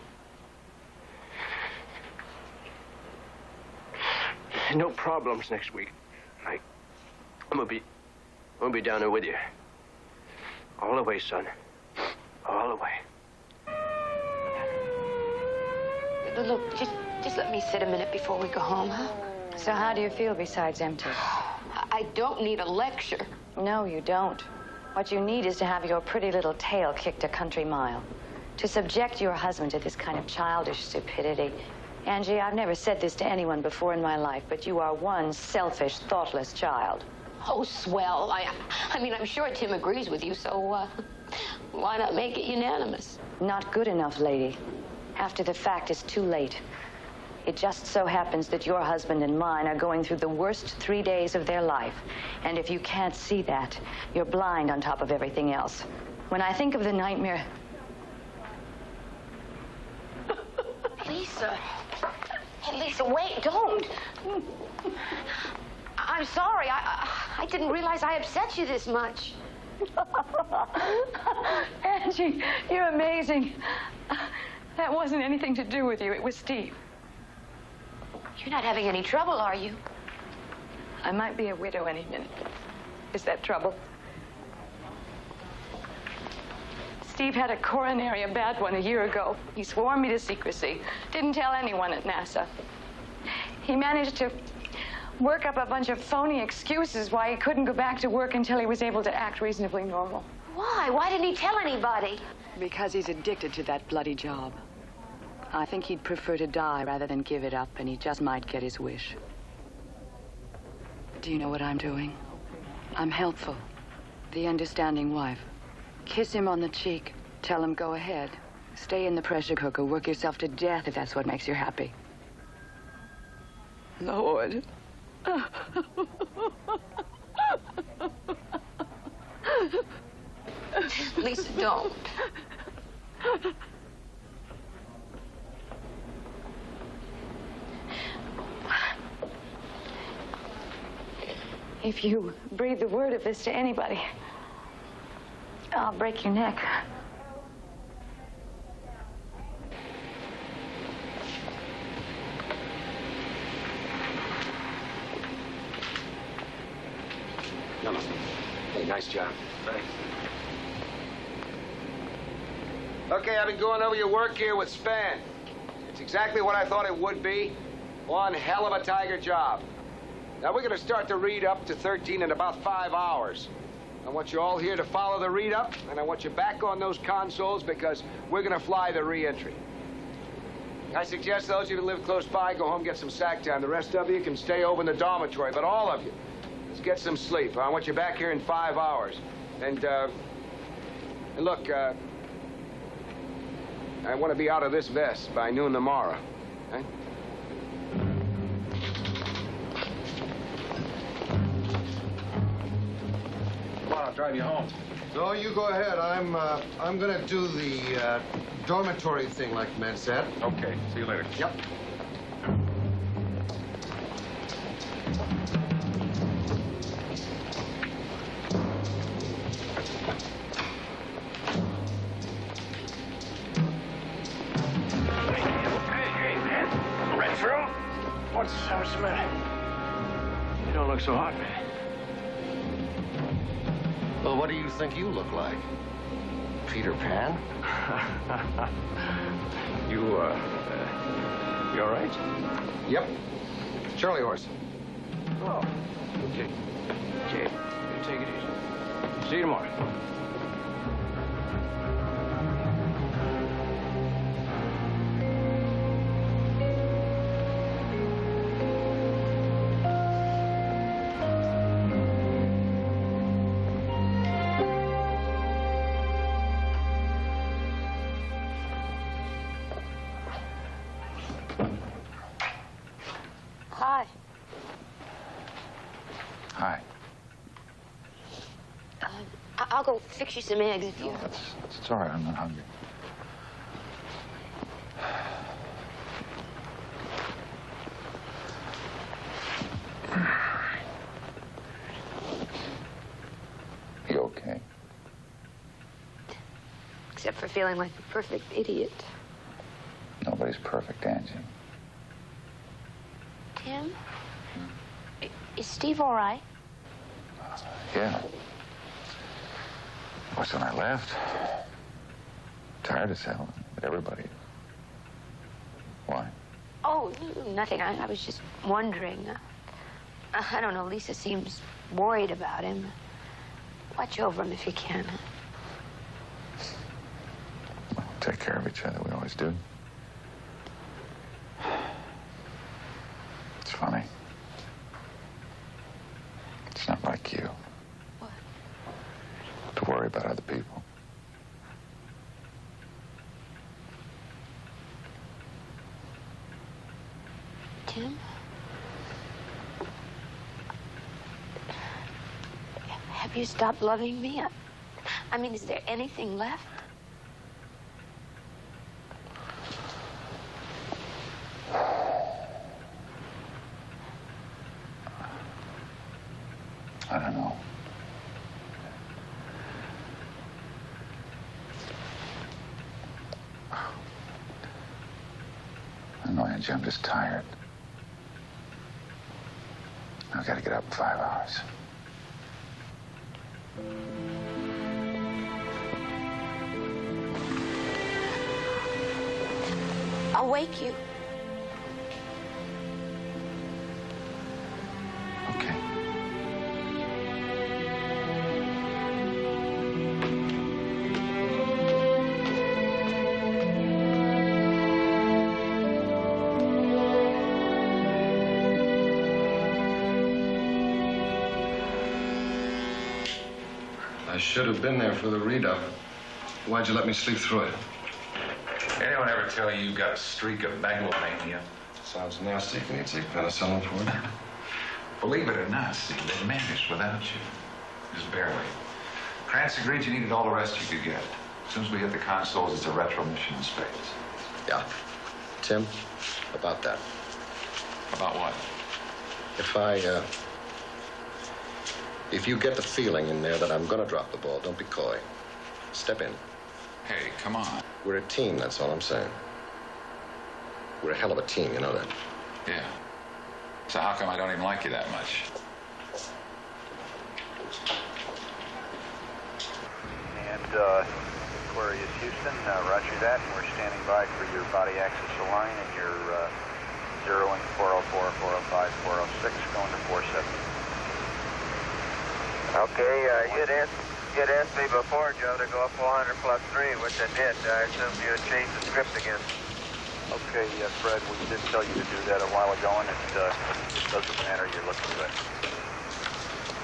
No problems next week. I'm gonna be down there with you. All the way, son. All the way. Look, just let me sit a minute before we go home, huh? So how do you feel besides empty? I don't need a lecture. No, you don't. What you need is to have your pretty little tail kicked a country mile. To subject your husband to this kind of childish stupidity. Angie, I've never said this to anyone before in my life, but you are one selfish, thoughtless child. Oh, swell. I mean, I'm sure Tim agrees with you, so why not make it unanimous? Not good enough, lady. After the fact, it's too late. It just so happens that your husband and mine are going through the worst 3 days of their life. And if you can't see that, you're blind on top of everything else. When I think of the nightmare... Lisa. Hey, Lisa, wait, don't. I'm sorry. I didn't realize I upset you this much. Angie, you're amazing. That wasn't anything to do with you. It was Steve. You're not having any trouble, are you? I might be a widow any minute. Is that trouble? Steve had a coronary, a bad one, a year ago. He swore me to secrecy. Didn't tell anyone at NASA. He managed to work up a bunch of phony excuses why he couldn't go back to work until he was able to act reasonably normal. Why? Why didn't he tell anybody? Because he's addicted to that bloody job. I think he'd prefer to die rather than give it up, and he just might get his wish. Do you know what I'm doing? I'm helpful. The understanding wife. Kiss him on the cheek. Tell him go ahead. Stay in the pressure cooker. Work yourself to death if that's what makes you happy. Lord. Lisa, don't. If you breathe the word of this to anybody, I'll break your neck. No. Hey, nice job. Thanks. Okay, I've been going over your work here with Span. It's exactly what I thought it would be. One hell of a Tiger job. Now, we're going to start the read-up to 13 in about 5 hours. I want you all here to follow the read-up, and I want you back on those consoles because we're going to fly the re-entry. I suggest those of you who live close by go home and get some sack time. The rest of you can stay over in the dormitory, but all of you, let's get some sleep. I want you back here in 5 hours. And look, I want to be out of this vest by noon tomorrow. Okay? Come on, I'll drive you home. No, you go ahead. I'm gonna do the dormitory thing like the man said. Okay, see you later. Yep. Right through? What's the matter? You don't look so hot, man. Well, what do you think you look like? Peter Pan? You all right? Yep. Charlie horse. Oh, okay. See you tomorrow. Hi. Hi. I'll go fix you some eggs if you... It's all right. I'm not hungry. You okay? Except for feeling like a perfect idiot. Nobody's perfect, Angie. Tim? Is Steve all right? Yeah. Of course, when I left, tired as hell. Everybody. Why? Oh, nothing. I was just wondering. I don't know. Lisa seems worried about him. Watch over him if you can. We'll take care of each other. We always do. It's funny. It's not like you. What? To worry about other people. Tim? Have you stopped loving me? I mean, is there anything left? I don't know. I don't know, Angie. I'm just tired. I've got to get up in 5 hours. I'll wake you. Okay. I should have been there for the readout. Why'd you let me sleep through it? Anyone ever tell you got a streak of megalomania? Sounds nasty. Can you take penicillin for it? Believe it or not, Steve, they managed without you. Just barely. Krantz agreed you needed all the rest you could get. As soon as we hit the consoles, it's a retro mission in space. Yeah. Tim, about that. About what? If you get the feeling in there that I'm gonna drop the ball, don't be coy. Step in. Hey, come on. We're a team, that's all I'm saying. We're a hell of a team, you know that? Yeah. So how come I don't even like you that much? And Aquarius Houston, roger that. And we're standing by for your body access align and your zeroing 404, 405, 406, going to 470. Okay, you'd asked me before, Joe, to go up 400 plus 3, which I did. I assumed you had changed the script again. Okay, Fred, we did tell you to do that a while ago, and it doesn't matter. You're looking good.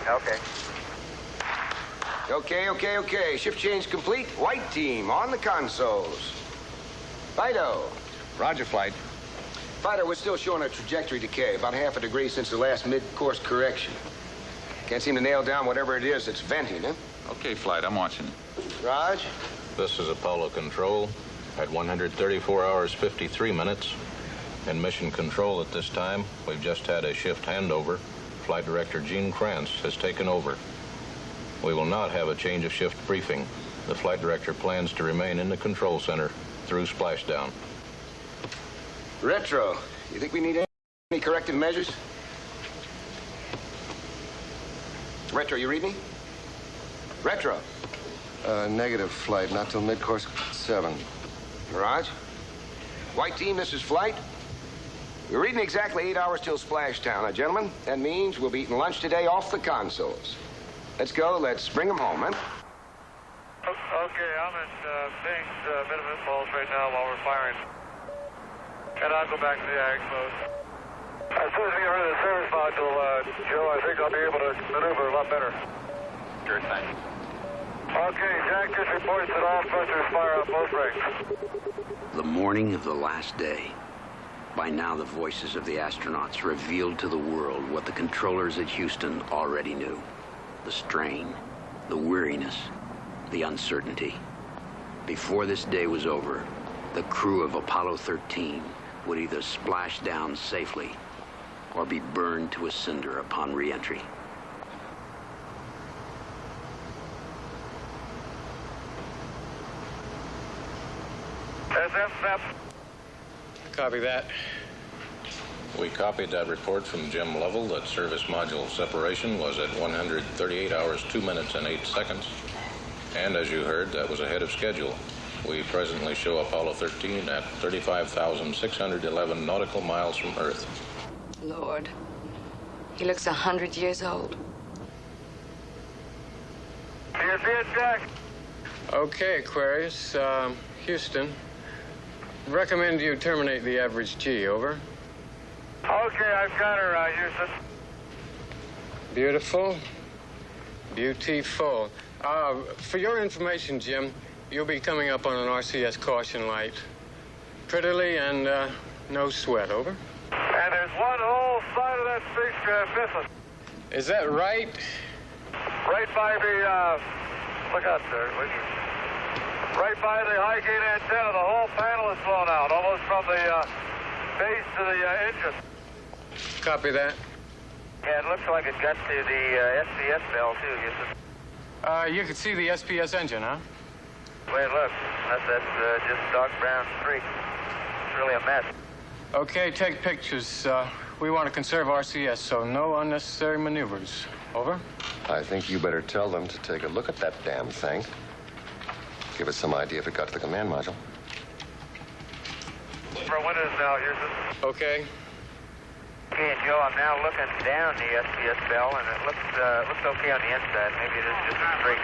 Okay. Okay. Shift change complete. White team on the consoles. Fido. Roger, Flight. Fido, we're still showing a trajectory decay, about half a degree since the last mid-course correction. Can't seem to nail down whatever it is that's venting, huh? Okay, Flight, I'm watching. Raj? This is Apollo Control at 134 hours 53 minutes. In Mission Control at this time, we've just had a shift handover. Flight Director Gene Krantz has taken over. We will not have a change of shift briefing. The Flight Director plans to remain in the control center through splashdown. Retro, you think we need any corrective measures? Retro, you read me? Retro. Negative, Flight. Not till mid-course 7. Raj? White team, this is Flight. We're reading exactly 8 hours till splashdown. Now, gentlemen, that means we'll be eating lunch today off the consoles. Let's go. Let's bring them home, man. Okay, I'm at Bing's minimum impulse right now while we're firing. And I'll go back to the ag post. As soon as we get rid of the service module, Joe, I think I'll be able to maneuver a lot better. Sure thing. Okay, Jack just reports that all thrusters fire on both brakes. The morning of the last day. By now, the voices of the astronauts revealed to the world what the controllers at Houston already knew. The strain, the weariness, the uncertainty. Before this day was over, the crew of Apollo 13 would either splash down safely or be burned to a cinder upon re-entry. Copy that. We copied that report from Jim Lovell that service module separation was at 138 hours, 2 minutes, and 8 seconds. And as you heard, that was ahead of schedule. We presently show Apollo 13 at 35,611 nautical miles from Earth. Lord, he looks 100 years old. Do you see it, Jack? Okay, Aquarius. Houston. Recommend you terminate the average G, over. Okay, I've got her, Houston. Beautiful. Beautiful. For your information, Jim, you'll be coming up on an RCS caution light. Prettily and no sweat, over. And there's one whole side of that spacecraft missing. Is that right? Right by the, look out there, would you? Right by the high gate antenna, the whole panel is blown out, almost from the base to the engine. Copy that. Yeah, it looks like it got to the SPS bell, too, Houston. You can see the SPS engine, huh? Wait, look. That's just dark brown streak. It's really a mess. Okay, take pictures. We want to conserve RCS, so no unnecessary maneuvers. Over. I think you better tell them to take a look at that damn thing. Give us some idea if it got to the command module. For windows now, Houston. Okay. Okay, Joe, I'm now looking down the SPS bell, and it looks okay on the inside. Maybe it is just a streak.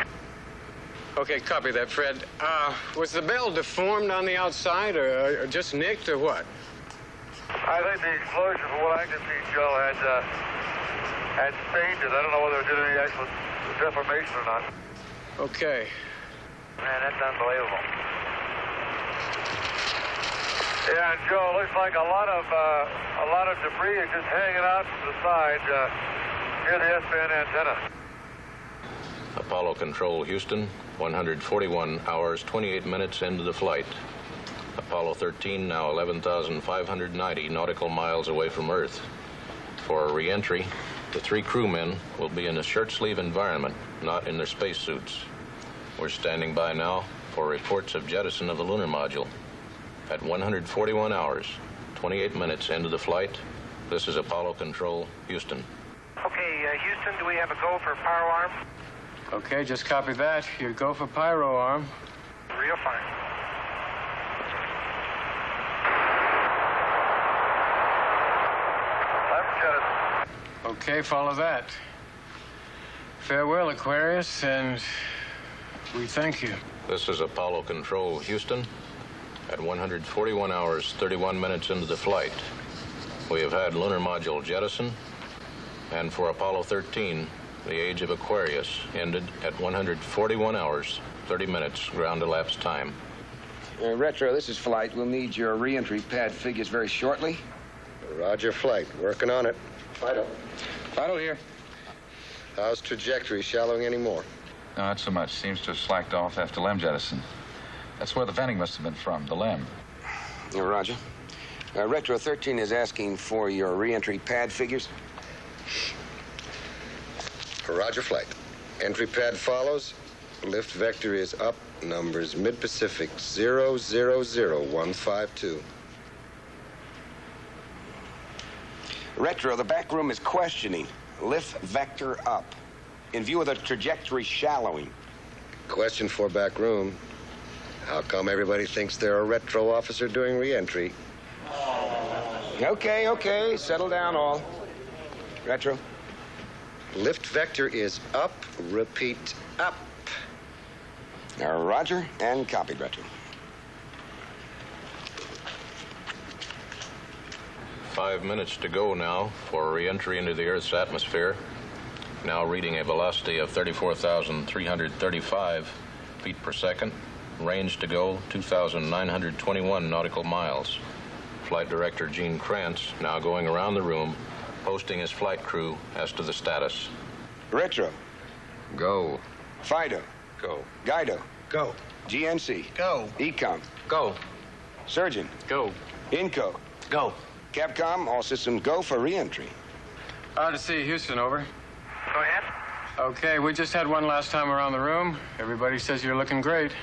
Okay, copy that, Fred. Was the bell deformed on the outside, or just nicked, or what? I think the explosion, from what I can see, Joe, had stained it. I don't know whether it did any actual deformation or not. Okay. Man, that's unbelievable. Yeah, and Joe, it looks like a lot of debris is just hanging out from the side near the S-band antenna. Apollo Control, Houston, 141 hours, 28 minutes into the flight. Apollo 13 now 11,590 nautical miles away from Earth. For re-entry, the 3 crewmen will be in a shirt-sleeve environment, not in their spacesuits. We're standing by now for reports of jettison of the lunar module. At 141 hours, 28 minutes into the flight, this is Apollo Control, Houston. Okay, Houston, do we have a go for pyro arm? Okay, just copy that. You go for pyro arm. Real fine. Okay, follow that. Farewell, Aquarius, and we thank you. This is Apollo Control, Houston. At 141 hours, 31 minutes into the flight, we have had lunar module jettison, and for Apollo 13, the age of Aquarius ended at 141 hours, 30 minutes ground elapsed time. Retro, this is Flight. We'll need your re-entry pad figures very shortly. Roger, Flight. Working on it. Fido. Fido here. How's trajectory shallowing anymore? No, not so much. Seems to have slacked off after LEM jettison. That's where the venting must have been from, the LEM. Roger. Retro 13 is asking for your re-entry pad figures. Roger, Flight. Entry pad follows. Lift vector is up. Numbers mid-Pacific 000152. Retro, the back room is questioning. Lift vector up. In view of the trajectory shallowing. Question for back room. How come everybody thinks they're a retro officer doing re-entry? Okay. Settle down all. Retro. Lift vector is up, repeat, up. Roger, and copy, Retro. 5 minutes to go now for re-entry into the Earth's atmosphere. Now reading a velocity of 34,335 feet per second. Range to go 2,921 nautical miles. Flight Director Gene Kranz now going around the room, posting his flight crew as to the status. Retro. Go. Fido. Go. Guido. Go. GNC. Go. Ecom. Go. Surgeon. Go. Inco. Go. Capcom, all systems go for re-entry. Odyssey, Houston, over. Go ahead. Okay, we just had one last time around the room. Everybody says you're looking great.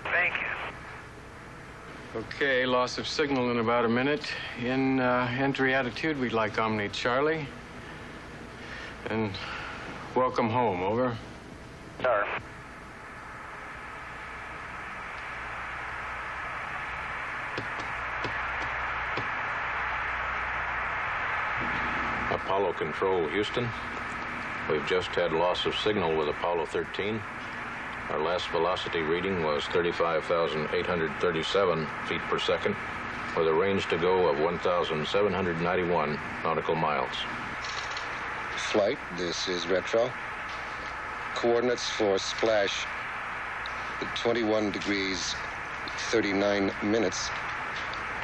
Thank you. Okay, loss of signal in about a minute. In entry attitude, we'd like Omni Charlie. And welcome home, over. Sir. Apollo Control, Houston. We've just had loss of signal with Apollo 13. Our last velocity reading was 35,837 feet per second, with a range to go of 1,791 nautical miles. Flight, this is Retro. Coordinates for splash, 21 degrees, 39 minutes,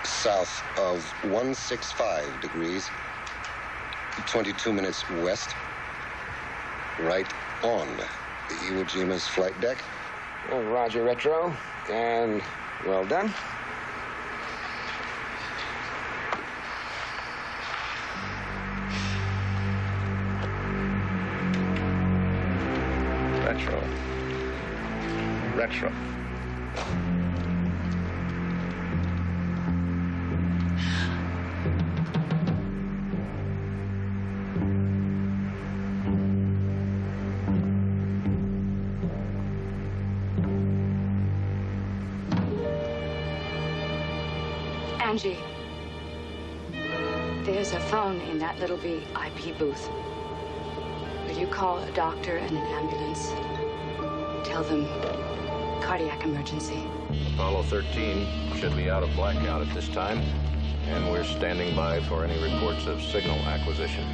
south of 165 degrees, 22 minutes west, right on the Iwo Jima's flight deck. Oh, Roger, Retro, and well done. Retro. Retro. Angie, there's a phone in that little VIP booth. Will you call a doctor and an ambulance? Tell them cardiac emergency. Apollo 13 should be out of blackout at this time, and we're standing by for any reports of signal acquisition.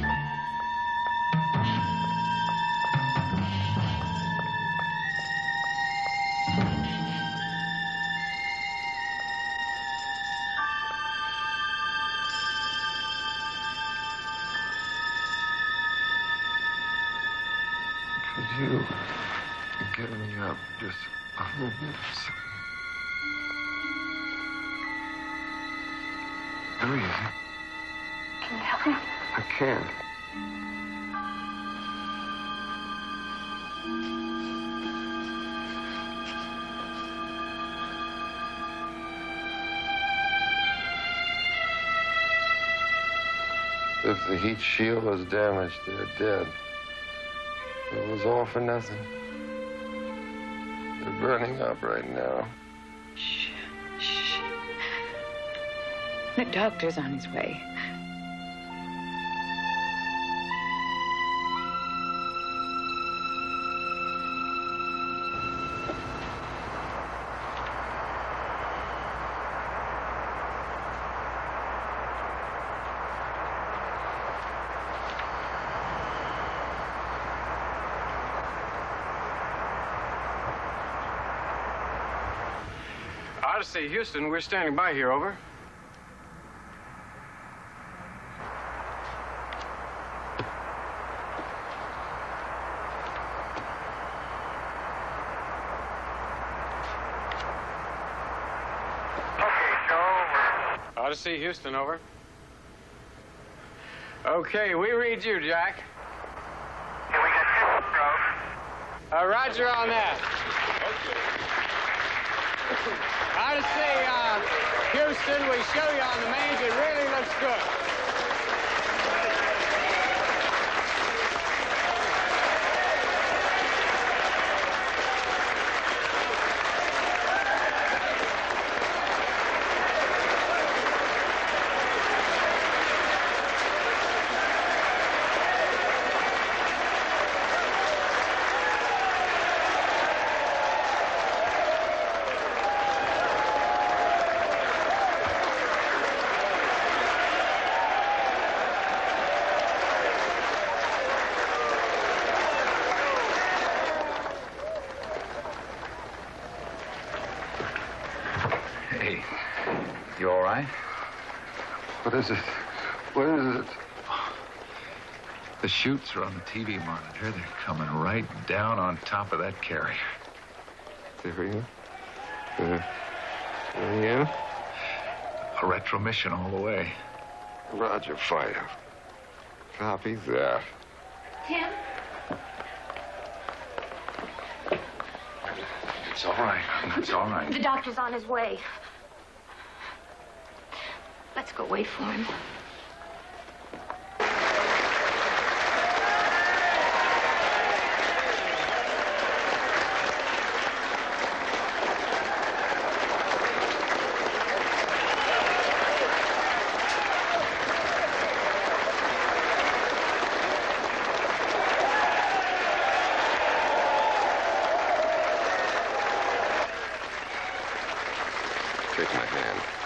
Could you get me up just a little bit? Very easy. Can you help me? I can't. If the heat shield is damaged, they're dead. It was all for nothing. They're burning up right now. Shh. The doctor's on his way. Odyssey, Houston, we're standing by here, over. Odyssey, Houston, over. Okay, we read you, Jack. Here we got Grove. Roger on that. Odyssey, Houston, we show you on the mains. It really looks good. right? What is it? What is it? The chutes are on the TV monitor. They're coming right down on top of that carrier. There you are. Yeah? A retromission all the way. Roger, fire. Copy that. Tim? It's all right. It's all right. The doctor's on his way. Let's go wait for him. Take my hand.